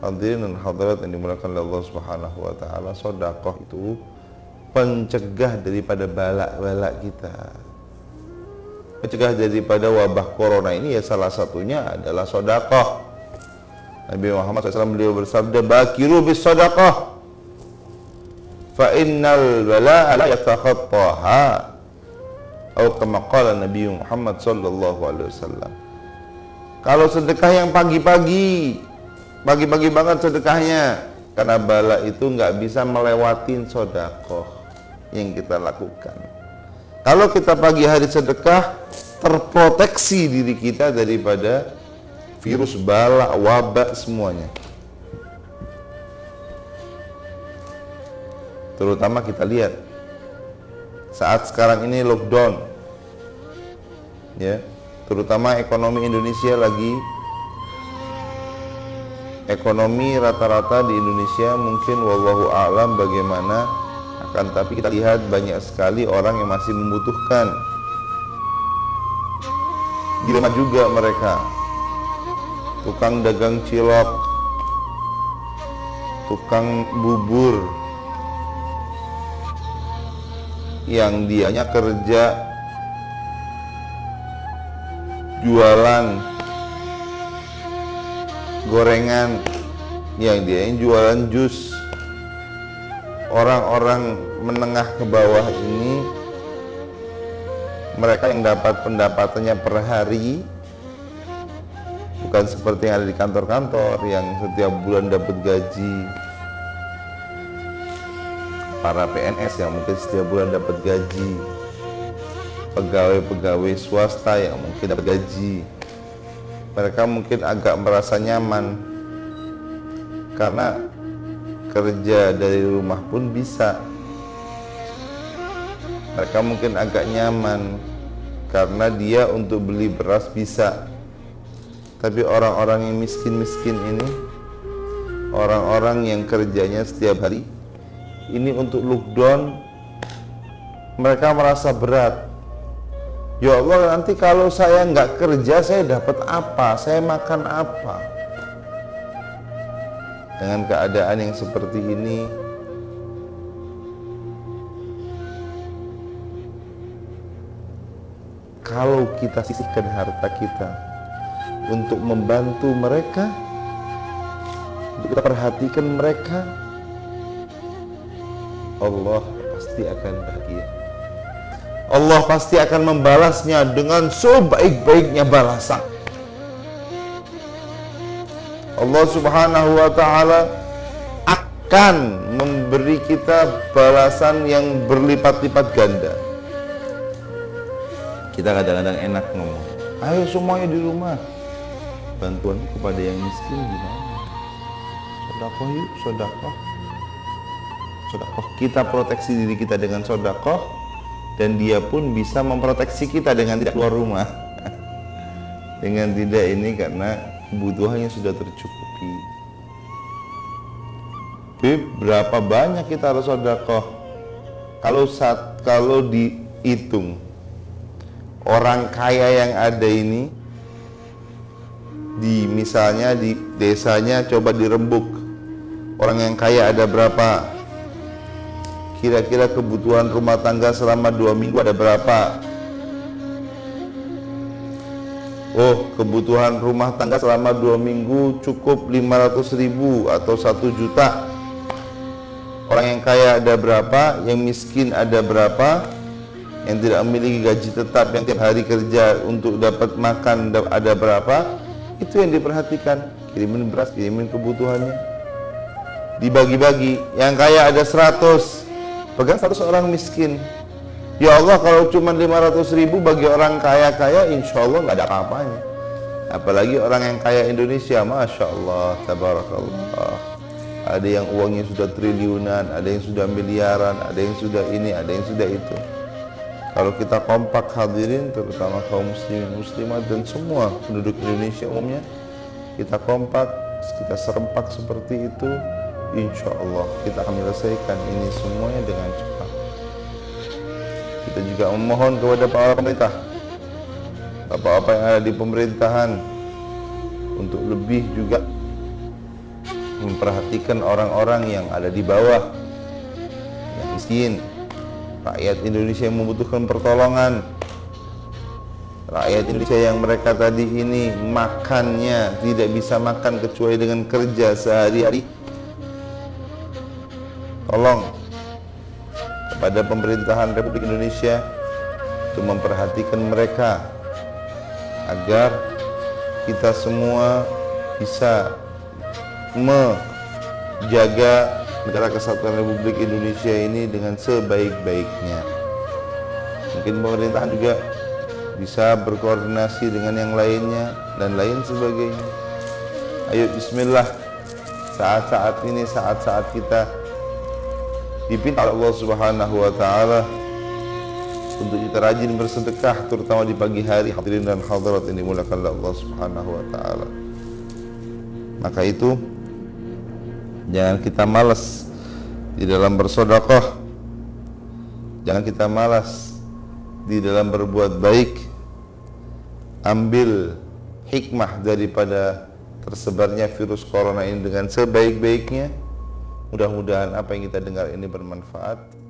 Hadirin dan hadirat yang dimuliakan oleh Allah Subhanahu wa taala, sedekah itu pencegah daripada bala-bala kita. Pencegah daripada wabah corona ini ya salah satunya adalah sedekah. Nabi Muhammad SAW beliau bersabda, "Bakiru bis sedekah. Fa innal bala'a la yatakhattaha." Atau kama qala Nabi Muhammad sallallahu alaihi wasallam. Kalau sedekah yang pagi-pagi banget sedekahnya, karena bala itu nggak bisa melewatin sedekah yang kita lakukan. Kalau kita pagi hari sedekah, terproteksi diri kita daripada virus, bala, wabak semuanya. Terutama kita lihat saat sekarang ini lockdown, ya, terutama ekonomi Indonesia ekonomi rata-rata di Indonesia mungkin wallahu a'lam bagaimana, akan tapi kita lihat banyak sekali orang yang masih membutuhkan. Dilema juga mereka, tukang dagang cilok, tukang bubur, yang dianya kerja jualan gorengan, yang dia jualan jus. Orang-orang menengah ke bawah ini, mereka yang dapat pendapatannya per hari bukan seperti yang ada di kantor-kantor yang setiap bulan dapat gaji. Para PNS yang mungkin setiap bulan dapat gaji, pegawai-pegawai swasta yang mungkin dapat gaji. Mereka mungkin agak merasa nyaman karena kerja dari rumah pun bisa. Mereka mungkin agak nyaman karena dia untuk beli beras bisa. Tapi orang-orang yang miskin-miskin ini, orang-orang yang kerjanya setiap hari, ini untuk lockdown, mereka merasa berat. Ya Allah, nanti kalau saya nggak kerja, saya dapat apa? Saya makan apa? Dengan keadaan yang seperti ini, kalau kita sisihkan harta kita untuk membantu mereka, untuk kita perhatikan mereka, Allah pasti akan bahagia. Allah pasti akan membalasnya dengan sebaik-baiknya balasan. Allah Subhanahu wa ta'ala akan memberi kita balasan yang berlipat-lipat ganda. Kita kadang-kadang enak ngomong, ayo semuanya di rumah, bantuan kepada yang miskin gimana? Sedekah yuk, sedekah. Sedekah, kita proteksi diri kita dengan sedekah, dan dia pun bisa memproteksi kita dengan tidak keluar rumah. Dengan tidak ini karena kebutuhannya sudah tercukupi. Berapa banyak kita harus sedekah? Kalau dihitung orang kaya yang ada ini, misalnya di desanya coba dirembuk, orang yang kaya ada berapa? Kira-kira kebutuhan rumah tangga selama 2 minggu ada berapa? Oh, kebutuhan rumah tangga selama 2 minggu cukup 500.000 atau 1 juta. Orang yang kaya ada berapa? Yang miskin ada berapa? Yang tidak memiliki gaji tetap, yang tiap hari kerja untuk dapat makan ada berapa? Itu yang diperhatikan. Kirimin beras, kirimin kebutuhannya, dibagi-bagi. Yang kaya ada 100, pegang 100 orang miskin. Ya Allah, kalau cuma 500.000 bagi orang kaya-kaya, insya Allah nggak ada apa-apanya. Apalagi orang yang kaya Indonesia, Masya Allah, Tabarakallah. Ada yang uangnya sudah triliunan, ada yang sudah miliaran, ada yang sudah ini, ada yang sudah itu. Kalau kita kompak hadirin, terutama kaum muslimin muslimat dan semua penduduk Indonesia umumnya, kita kompak, kita serempak seperti itu, insya Allah kita akan menyelesaikan ini semuanya dengan cepat. Kita juga memohon kepada para pemerintah, bapak-bapak yang ada di pemerintahan, untuk lebih juga memperhatikan orang-orang yang ada di bawah, yang miskin, rakyat Indonesia yang membutuhkan pertolongan, rakyat Indonesia yang mereka tadi ini makannya tidak bisa makan kecuali dengan kerja sehari-hari. Tolong kepada pemerintahan Republik Indonesia untuk memperhatikan mereka agar kita semua bisa menjaga negara kesatuan Republik Indonesia ini dengan sebaik-baiknya. Mungkin pemerintahan juga bisa berkoordinasi dengan yang lainnya dan lain sebagainya. Ayo bismillah, saat-saat ini saat-saat kita dipinta Allah Subhanahu wa taala untuk kita rajin bersedekah, terutama di pagi hari. Hadirin dan hadirat yang dimuliakan Allah Subhanahu wa taala. Maka itu jangan kita malas di dalam bersedekah. Jangan kita malas di dalam berbuat baik. Ambil hikmah daripada tersebarnya virus corona ini dengan sebaik-baiknya. Mudah-mudahan apa yang kita dengar ini bermanfaat.